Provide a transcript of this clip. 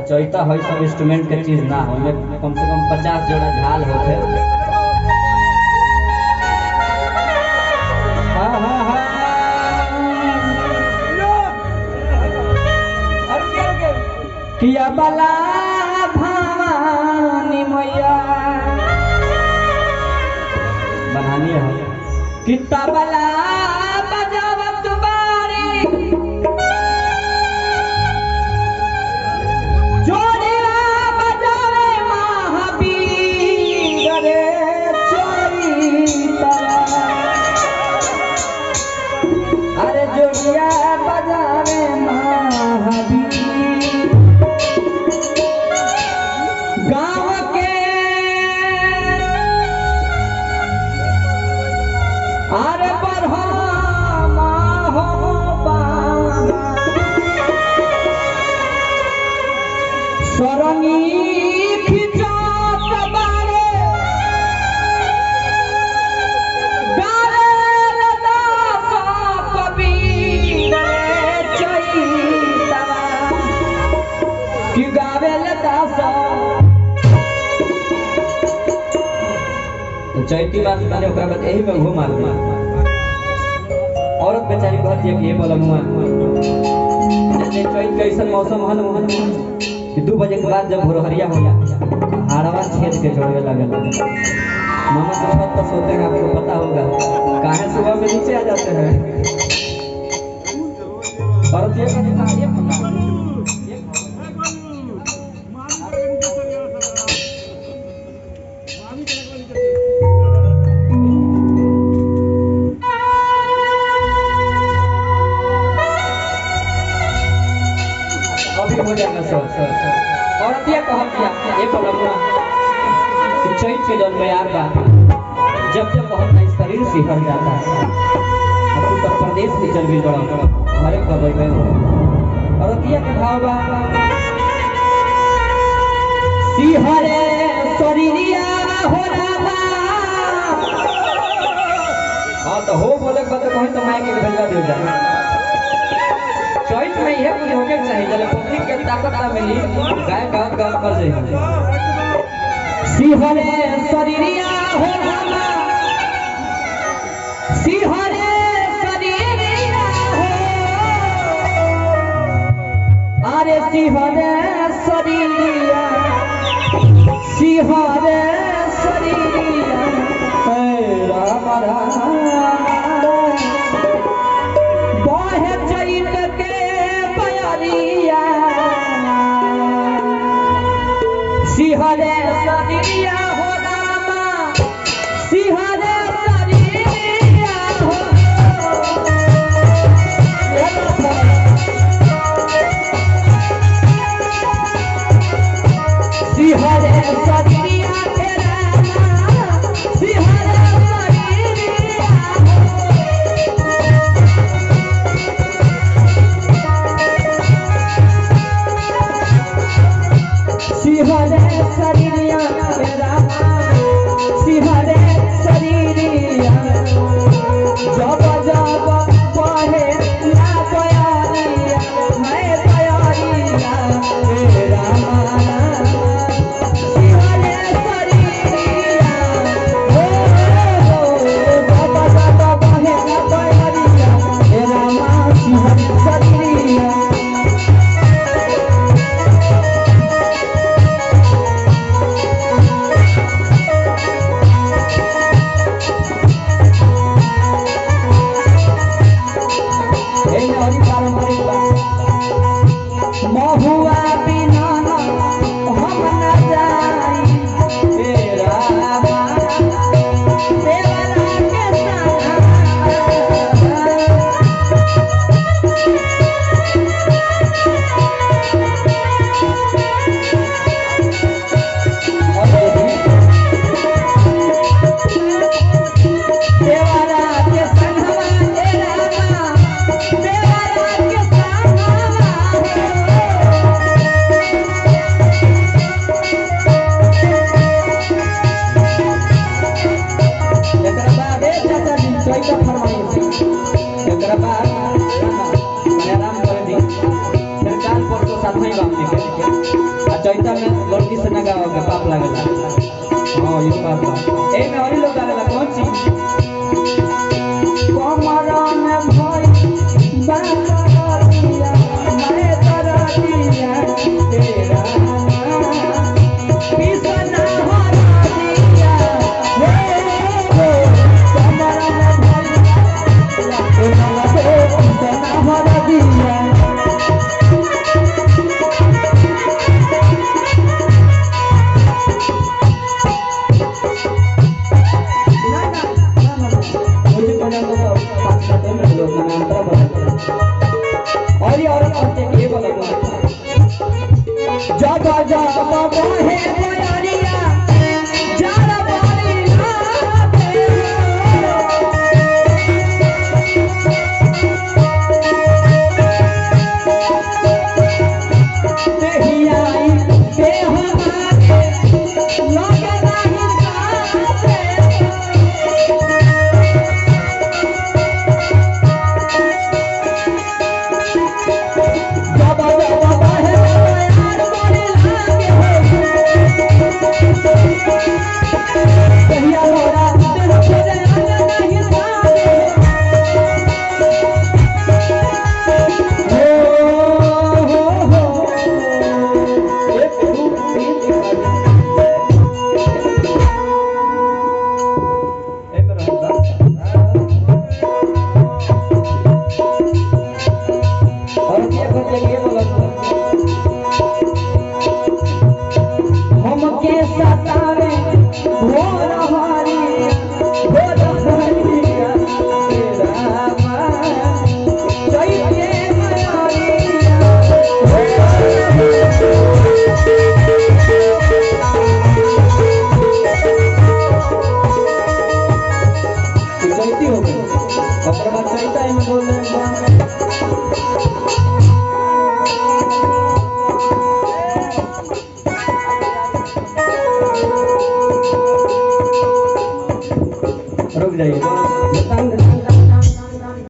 चौथा है सब इंस्ट्रूमेंट के चीज ना हो, कम से कम 50 जोड़ा झाल होते। किया बला भवानी मैया बनानी है कितना बला बजावत बारी जोड़िया बजावे महावीर रे चोरीता। अरे जोड़िया बजावे महावीर चैती बात मैंने ओकरा बाद यही में घूम आल औरत बेचारी घर जे ये बोला मुआ जैसे चैत कैसन मौसम हल कि 2 बजे के बाद जब भोरहरिया होला हाड़वा छेद के जोड़े लगल मामा के छत पर सोते हैं, आपको पता होगा काहे सुबह में नीचे आ जाते हैं। औरत ये चैत के जल में यार बात जब जब बहुत नहीं शरीर सिहर जाता है। अब उत्तर प्रदेश में चल गई बड़ा हरे खबर गए और किया के भाव बा सिहरे शरीरिया हो रामा। हां तो हो बोले बात कहीं तो माइक के भेजवा दियो जा। चैत में ये कुछ होके चाहिए जब पब्लिक के ताकत ना मिली गाय गाँव गाँव कर जाए। सिहरे शरीरिया हो रामा सिहरे शरीरिया हो। अरे सिहरे शरीरिया सिहरे शरीरिया राम राम बहे चैत के बयरिया सिहरे शरीरिया हो रामा सिहरे शरीरिया हो। सिहरे शरीरिया के रामा सिहरे शरीरिया हो। सिहरे शरीरिया के रामा सिहरे शरीरिया जब जब बहे ना बयारिया मैं बयारिया हे रामा सिहरे शरीरिया हो जब जब बहे ना बयारिया हे रामा सिहरे शरीरिया। महुआ बिना हम न जाई तेरा देवरा के संग नहीं बामने के आ चैता में गलती से ना गाओ के पाप लागेला हां ये बात बा ए में और लोग गावेला कौन सी कमरा में भाई बांधा दिया मैं तोरा दिया तेरा पिसना हरा दिया हे कमरा में भाई तेरा पिसना हरा दिया जागा जागा बहे बयारिया जारा बारी लागे नहीं आई बेहमारे लगे नहीं साथे जागा जागा बहे कहिया होरा तेरे खोजे नहीं साथे हो एक दो तीन ए मेरा और ये बोला हम के सतावे हो रहारी तेरा मान चाहिए मयारिया चलती हो गई कपड़ा बात चाहता है मैं बोल रहा हूं रुक जाइए